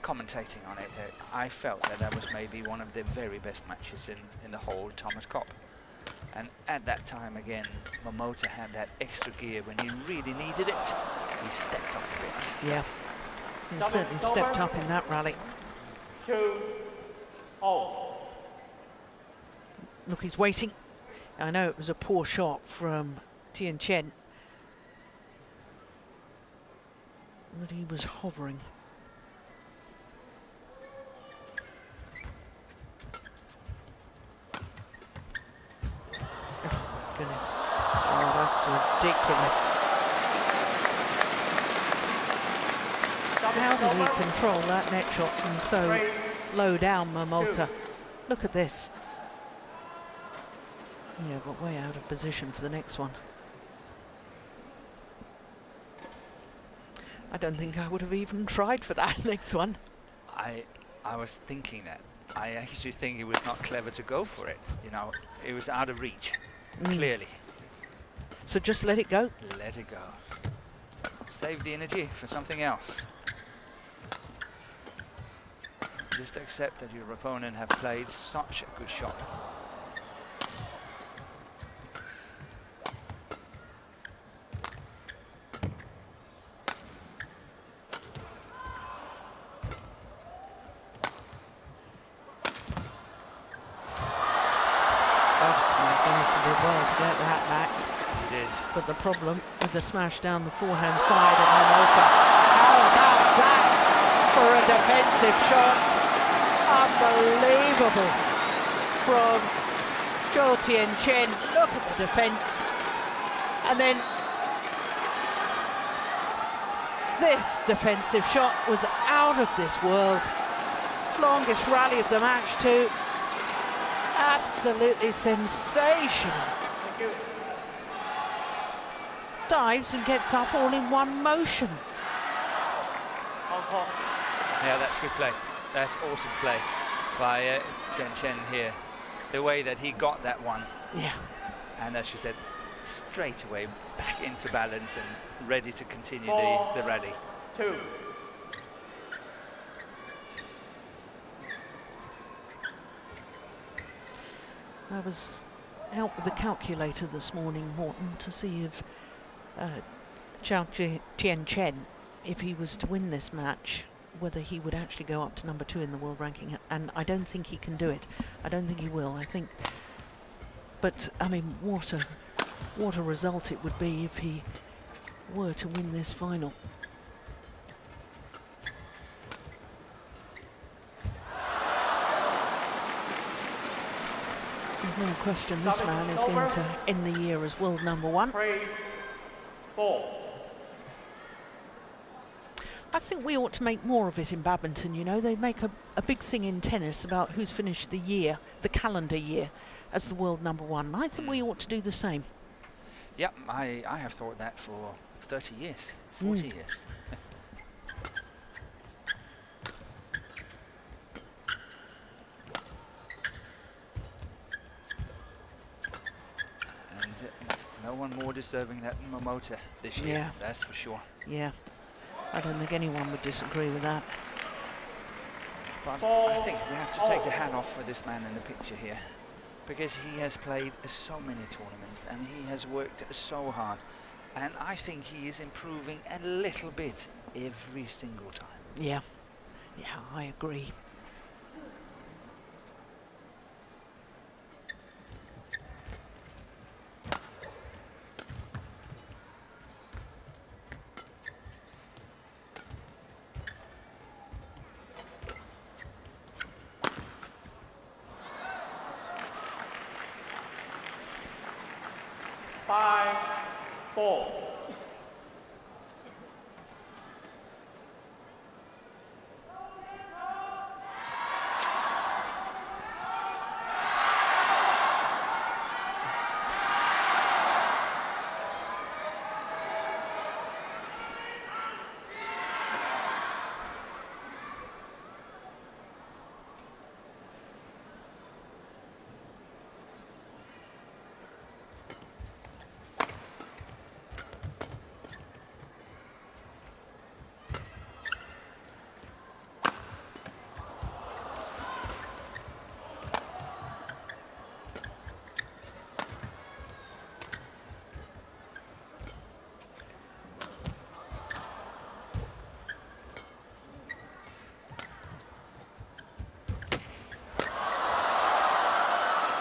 Speaker 3: commentating on it. I felt that was maybe one of the very best matches in the whole Thomas Cup. And at that time again, Momota had that extra gear when he really needed it. He stepped up a bit.
Speaker 1: Yeah, he certainly stepped up in that rally.
Speaker 2: 2-0.
Speaker 1: Look, he's waiting. I know it was a poor shot from Chen, but he was hovering. Goodness. Oh, that's ridiculous. How did he control that net shot from so low down, Momota? Look at this. Yeah, but way out of position for the next one. I don't think I would have even tried for that next one.
Speaker 3: I was thinking that. I actually think it was not clever to go for it. You know, it was out of reach. Clearly.
Speaker 1: So just let it go?
Speaker 3: Let it go. Save the energy for something else. Just accept that your opponent have played such a good shot.
Speaker 1: But the problem with the smash down the forehand side of Momota. How about that for a defensive shot? Unbelievable from Chen. Look at the defense. And then this defensive shot was out of this world. Longest rally of the match too. Absolutely sensational. Dives and gets up all in one motion.
Speaker 3: Yeah, that's good play. That's awesome play by Chen here. The way that he got that one.
Speaker 1: Yeah.
Speaker 3: And as she said, straight away back into balance and ready to continue the rally.
Speaker 2: 4-2.
Speaker 1: I was out with the calculator this morning, Morton, to see if Chen, if he was to win this match, whether he would actually go up to number 2 in the world ranking, and I don't think he can do it. I don't think he will. I think, but I mean, what a result it would be if he were to win this final. There's no question this man is going to end the year as world number 1.
Speaker 2: 3-4.
Speaker 1: I think we ought to make more of it in badminton, you know. They make a big thing in tennis about who's finished the year, the calendar year, as the world #1. I think we ought to do the same.
Speaker 3: Yep, I have thought that for 30 years, 40 years. And no one more deserving than Momota this year,
Speaker 1: Yeah.
Speaker 3: that's for sure.
Speaker 1: Yeah, I don't think anyone would disagree with that.
Speaker 3: But I think we have to take the hat off for this man in the picture here, because he has played so many tournaments and he has worked so hard, and I think he is improving a little bit every single time.
Speaker 1: Yeah, yeah, I agree.
Speaker 2: Five, 4.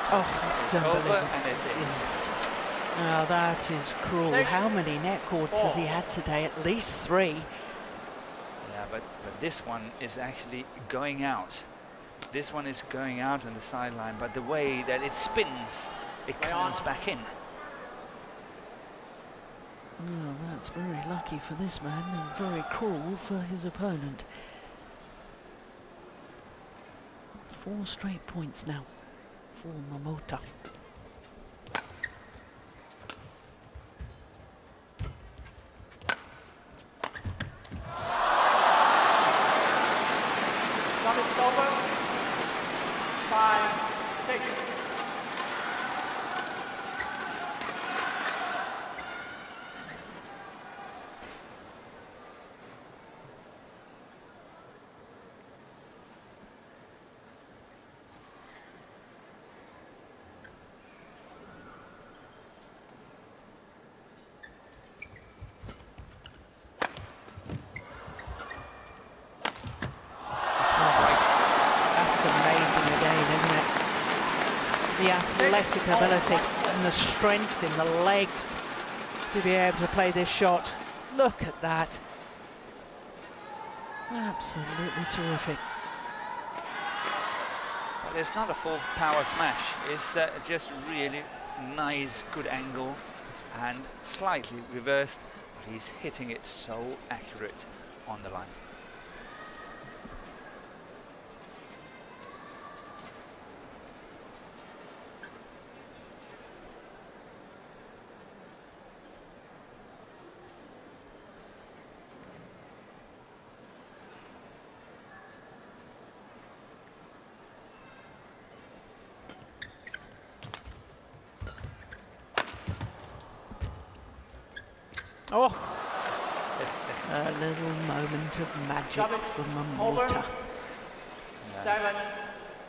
Speaker 1: Oh,
Speaker 3: It's
Speaker 1: don't
Speaker 3: over
Speaker 1: believe it.
Speaker 3: and it's in.
Speaker 1: Oh, that is cruel.
Speaker 2: 6,
Speaker 1: How many net cords has he
Speaker 2: 4.
Speaker 1: had today? At least 3.
Speaker 3: Yeah, but this one is actually going out. This one is going out on the sideline, but the way that it spins, it comes back in.
Speaker 1: Oh, that's very lucky for this man and very cruel for his opponent. 4 straight points now for Momota.
Speaker 2: Service over. 5, 6.
Speaker 1: That's amazing again, isn't it? The athletic ability and the strength in the legs to be able to play this shot. Look at that. Absolutely terrific.
Speaker 3: But it's not a full power smash. It's just really nice, good angle and slightly reversed. But he's hitting it so accurate on the line.
Speaker 1: Oh, a little moment of magic
Speaker 2: Service
Speaker 1: for
Speaker 2: over.
Speaker 1: Momota.
Speaker 2: 7.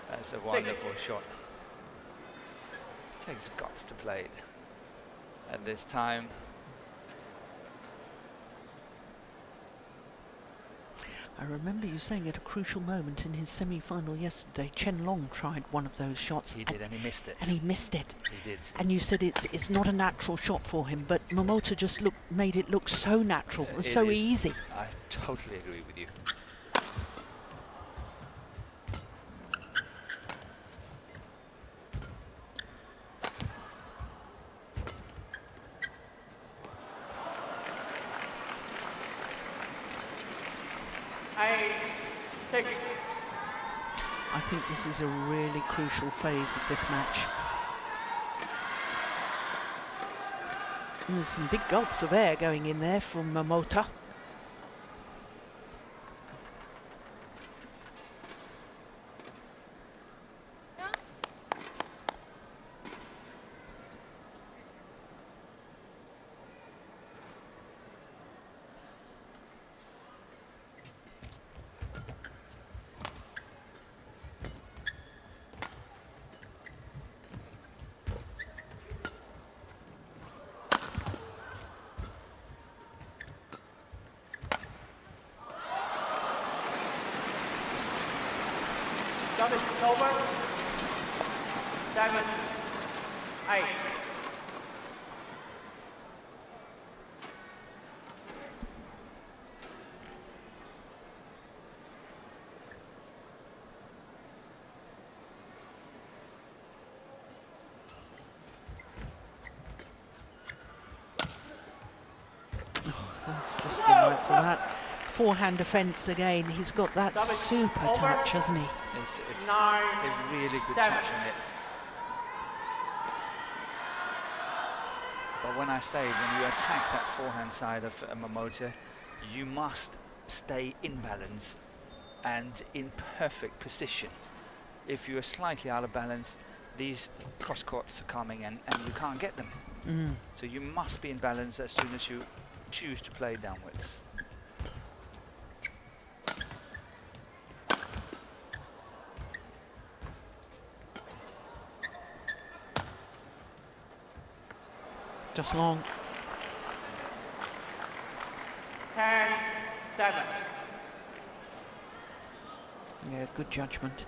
Speaker 3: That's a wonderful shot. It takes guts to play it at this time.
Speaker 1: I remember you saying at a crucial moment in his semi-final yesterday, Chen tried one of those shots.
Speaker 3: He did, and he missed it.
Speaker 1: And he missed it.
Speaker 3: He did.
Speaker 1: And you said it's not a natural shot for him, but Momota just made it look so natural and
Speaker 3: It
Speaker 1: so
Speaker 3: is.
Speaker 1: easy.
Speaker 3: I totally agree with you.
Speaker 2: 6.
Speaker 1: I think this is a really crucial phase of this match. And there's some big gulps of air going in there from Momota.
Speaker 2: Service over. 7, 8.
Speaker 1: That's just right for that. Forehand defence again. He's got that super touch, hasn't he?
Speaker 3: It's
Speaker 2: 9,
Speaker 3: a really good
Speaker 2: 7.
Speaker 3: touch on it. But when I say when you attack that forehand side of Momota, you must stay in balance and in perfect position. If you are slightly out of balance, these cross courts are coming and you can't get them. So you must be in balance as soon as you choose to play downwards.
Speaker 1: Just long.
Speaker 2: 10, 7.
Speaker 1: Yeah, good judgment.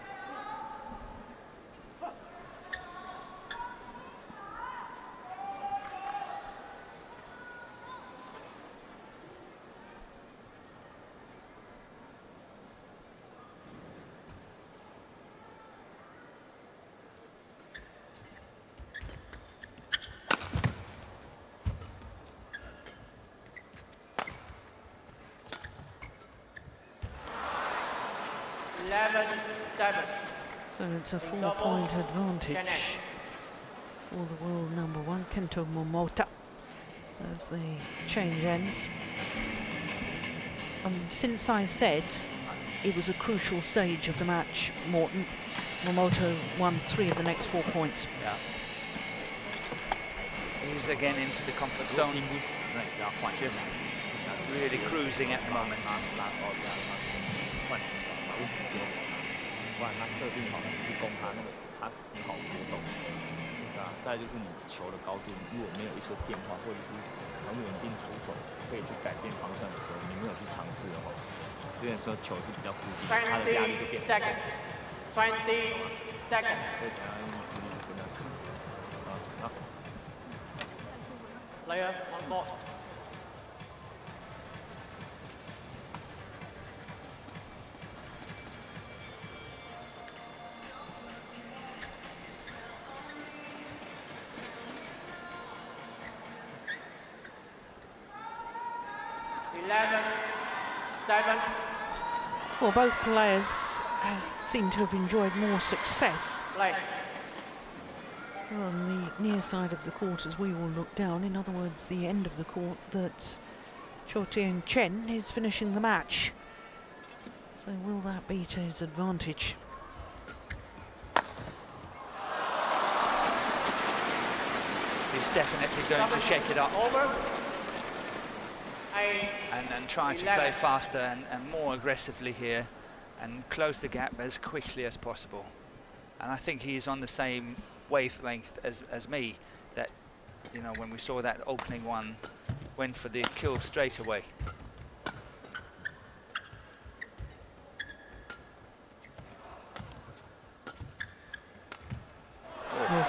Speaker 1: So it's a 4-point advantage for the world number 1, Kento Momota, as the change ends. Since I said it was a crucial stage of the match, Morten, Momota won 3 of the next 4 points.
Speaker 3: Yeah. He's again into the comfort zone, just really cruising at the moment.
Speaker 6: 不然他设定好了，你去攻他那个，他很好波动，对啊。再来就是你球的高度，如果没有一些变化，或者是很稳定出手，可以去改变方向的时候，你没有去尝试的话，有点说球是比较固定，他的压力就变大。
Speaker 2: 20 seconds.
Speaker 6: 所以等下用注意去跟他看。好。
Speaker 2: Player on court.
Speaker 1: Well, both players seem to have enjoyed more success on the near side of the court as we all look down. In other words, the end of the court that Tien Chen is finishing the match. So will that be to his advantage?
Speaker 3: He's definitely going to shake it up.
Speaker 2: Over.
Speaker 3: And try to play faster and more aggressively here and close the gap as quickly as possible. And I think he's on the same wavelength as me, that, you know, when we saw that opening one, went for the kill straight away.
Speaker 1: Oh.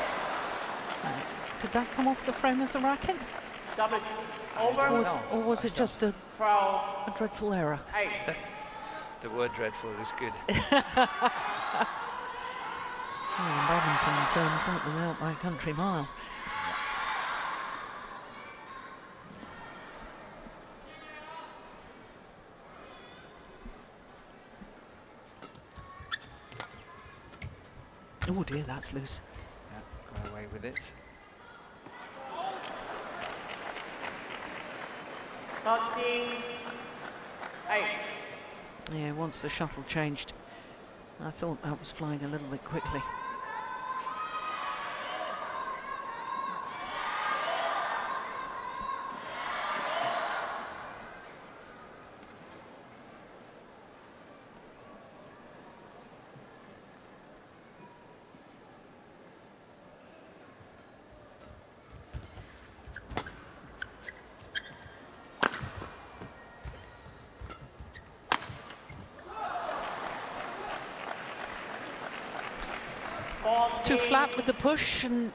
Speaker 1: Did that come off the frame of the racket?
Speaker 2: Service over.
Speaker 1: Or was it just a dreadful error?
Speaker 2: 8.
Speaker 3: The word dreadful is good.
Speaker 1: Well, in badminton terms, that was out by a country mile. Oh dear, that's loose.
Speaker 3: Yeah, got away with it.
Speaker 2: 38.
Speaker 1: Yeah, once the shuttle changed, I thought that was flying a little bit quickly. Too flat with the push and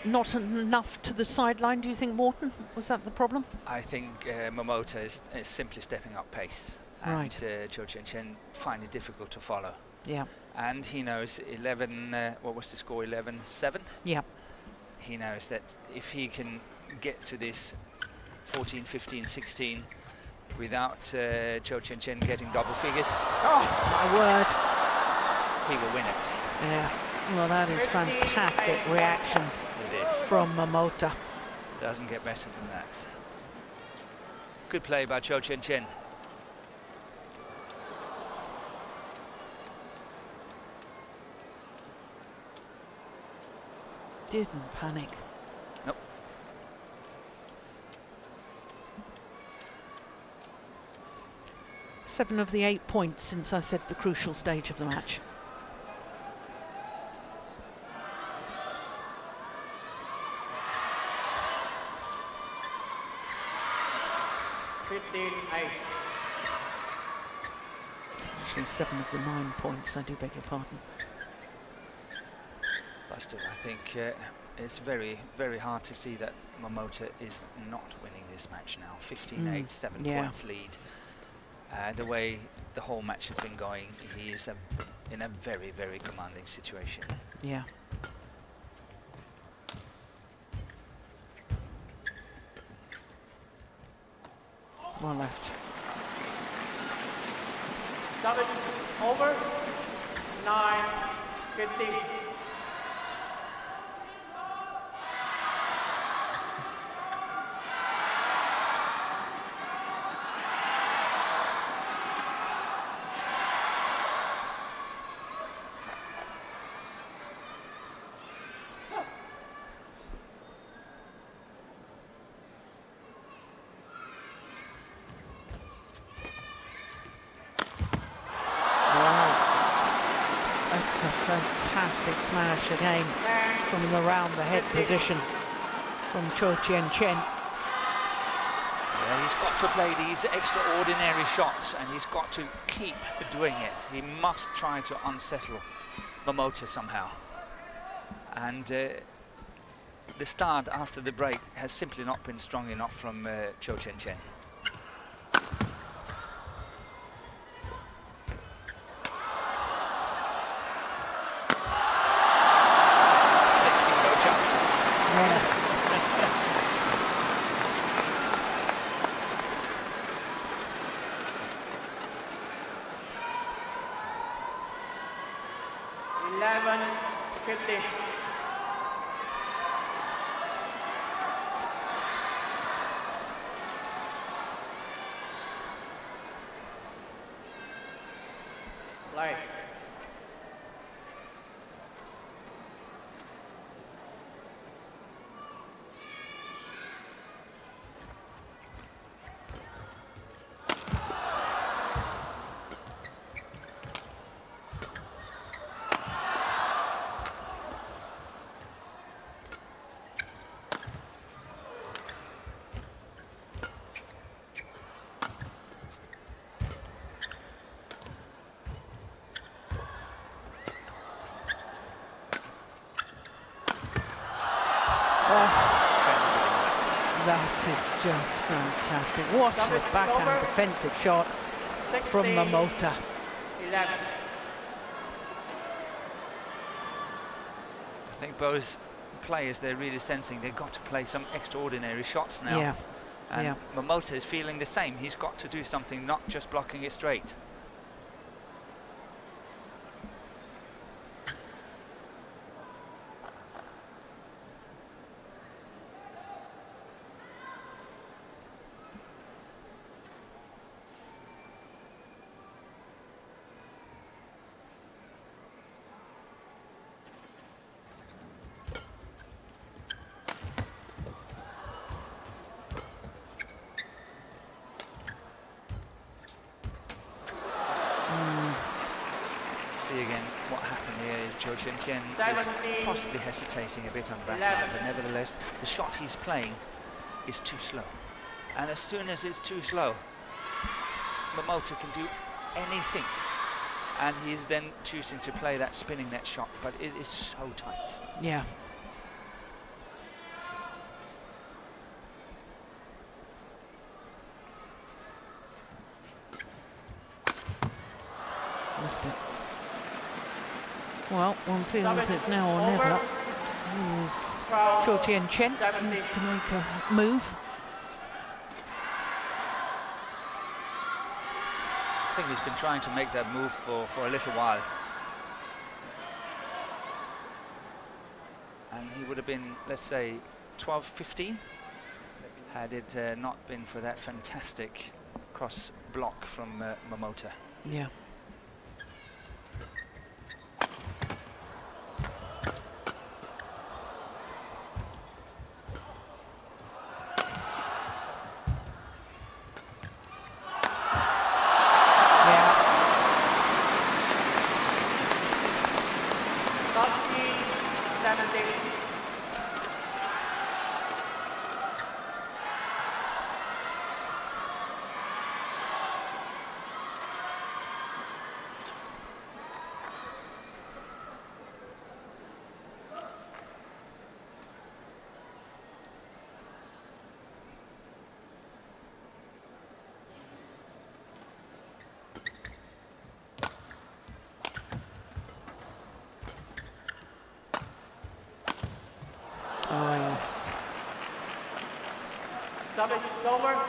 Speaker 1: not enough to the sideline, do you think, Morton? Was that the problem?
Speaker 3: I think Momota is simply stepping up pace.
Speaker 1: Right.
Speaker 3: And Chen find it difficult to follow.
Speaker 1: Yeah.
Speaker 3: And he knows 11, what was the score, 11-7?
Speaker 1: Yeah.
Speaker 3: He knows that if he can get to this 14, 15, 16 without Chen getting double figures,
Speaker 1: Oh, my word.
Speaker 3: he will win it.
Speaker 1: Yeah. Well, that is fantastic reactions
Speaker 3: It is.
Speaker 1: from Momota.
Speaker 3: Doesn't get better than that. Good play by Chen.
Speaker 1: Didn't panic.
Speaker 3: Nope.
Speaker 1: Seven of the 8 points since I said the crucial stage of the match. Actually 7 of the 9 points, I do beg your pardon.
Speaker 3: But still, I think it's very, very hard to see that Momota is not winning this match now. 15-8, 7 points lead. The way the whole match has been going, he is in a very, very commanding situation.
Speaker 1: Yeah. Well left.
Speaker 2: Service over. 9-15.
Speaker 1: That's a fantastic smash again from the round the head position from Chen.
Speaker 3: Yeah, he's got to play these extraordinary shots and he's got to keep doing it. He must try to unsettle Momota somehow. And the start after the break has simply not been strong enough from Chen.
Speaker 2: Play.
Speaker 1: That is just fantastic. What a backhand defensive shot from Momota.
Speaker 2: 11.
Speaker 3: I think both players, they're really sensing they've got to play some extraordinary shots now.
Speaker 1: Yeah.
Speaker 3: And Momota is feeling the same. He's got to do something, not just blocking it straight. again, what happened here is Tien is possibly hesitating a bit on the backline, but nevertheless, the shot he's playing is too slow. And as soon as it's too slow, Momota can do anything. And he's then choosing to play that spinning net shot, but it is so tight.
Speaker 1: Yeah. Missed it. Well, one feels it's now or never. Chen needs to make a move.
Speaker 3: I think he's been trying to make that move for a little while. And he would have been, let's say, 12-15 had it not been for that fantastic cross block from Momota.
Speaker 1: Yeah. Oh, yes.
Speaker 2: Service over.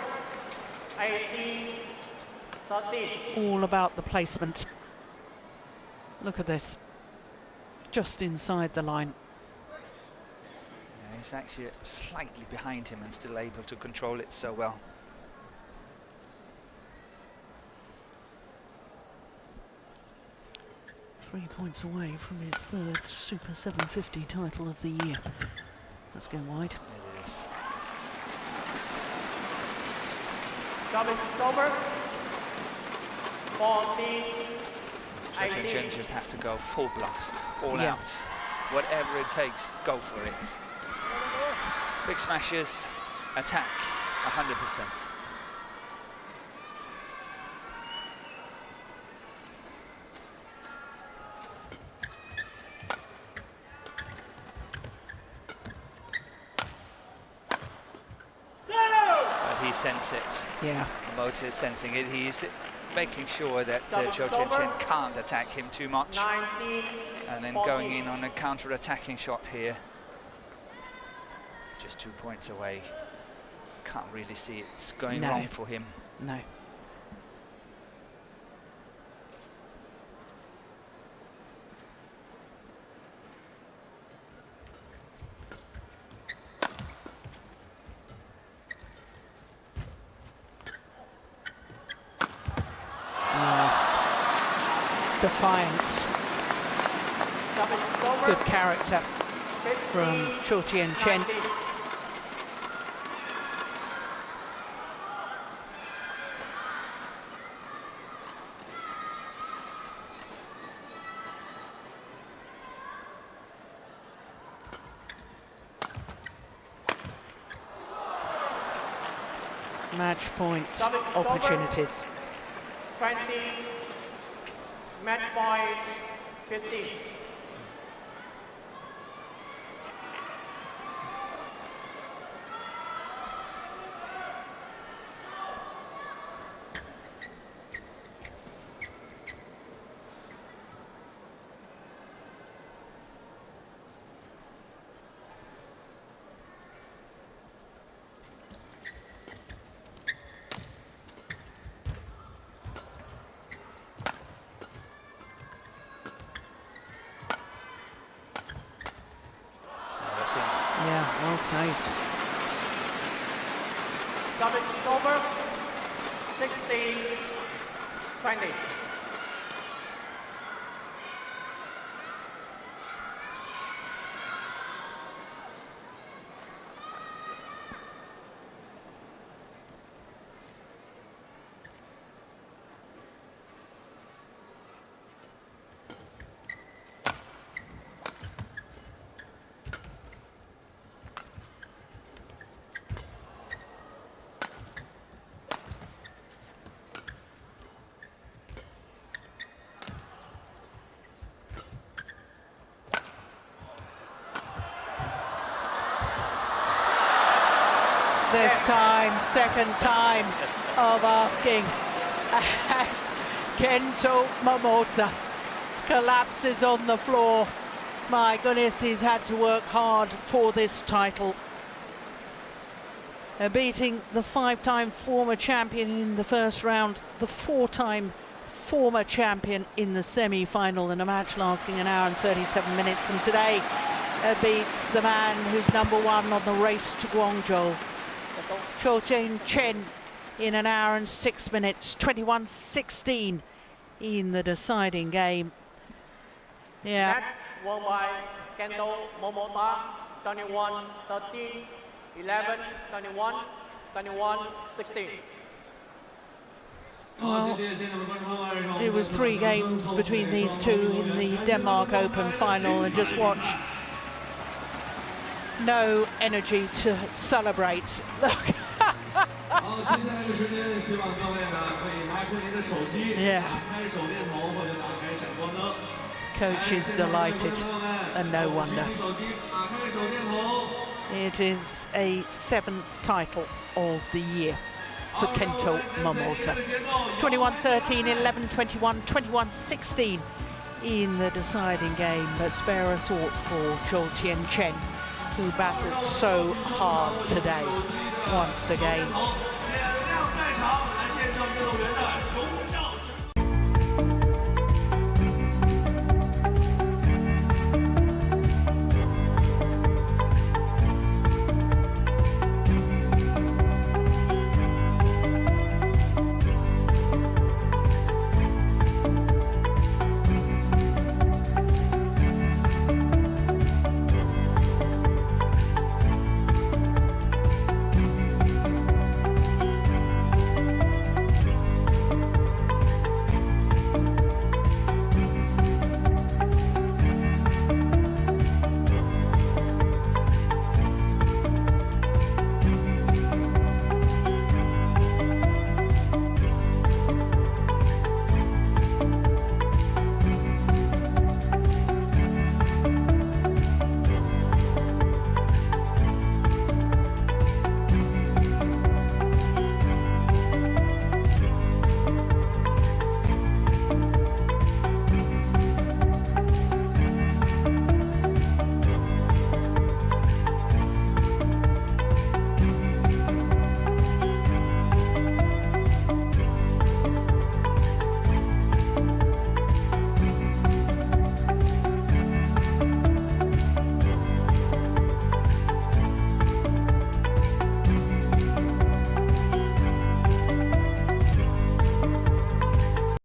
Speaker 2: 18-13.
Speaker 1: All about the placement. Look at this. Just inside the line.
Speaker 3: Yeah, he's actually slightly behind him and still able to control it so well.
Speaker 1: Three points away from his third Super 750 title of the year. That's going wide.
Speaker 3: It is.
Speaker 2: Service over. 14.
Speaker 3: Chen just have to go full blast, all
Speaker 1: Yeah.
Speaker 3: out. Whatever it takes, go for it. Big smashes, attack, 100%. But he senses it.
Speaker 1: Yeah.
Speaker 3: Momota is sensing it. He's making sure that Chen can't attack him too much.
Speaker 2: 19.
Speaker 3: And then going in on a counter-attacking shot here. Just 2 points away. Can't really see it's going
Speaker 1: No.
Speaker 3: wrong for him.
Speaker 1: No. Defiance.
Speaker 2: Service over.
Speaker 1: Good character from
Speaker 2: 15,
Speaker 1: Chen.
Speaker 2: 19.
Speaker 1: Match points,
Speaker 2: Service over.
Speaker 1: opportunities.
Speaker 2: 20. Match point 15.
Speaker 1: Yeah, well saved.
Speaker 2: Service over. 16, 20.
Speaker 1: second time of asking. And Kento Momota collapses on the floor. My goodness, he's had to work hard for this title. Beating the 5-time former champion in the first round, the 4-time former champion in the semi-final in a match lasting 1 hour and 37 minutes. And today beats the man who's #1 on the race to Guangzhou, Chen, in 1 hour and 6 minutes, 21-16 in the deciding game. Yeah.
Speaker 2: Match won by Kento Momota, 21-13, 11-21, 21-16.
Speaker 1: Well, it was 3 games between these two in the Denmark Open final, and just watch. No energy to celebrate. Look. Yeah. Coach is delighted, and no wonder. It is a 7th title of the year for Kento Momota. 21-13, 11-21, 21-16 in the deciding game. But spare a thought for Chen, who battled so hard today once again.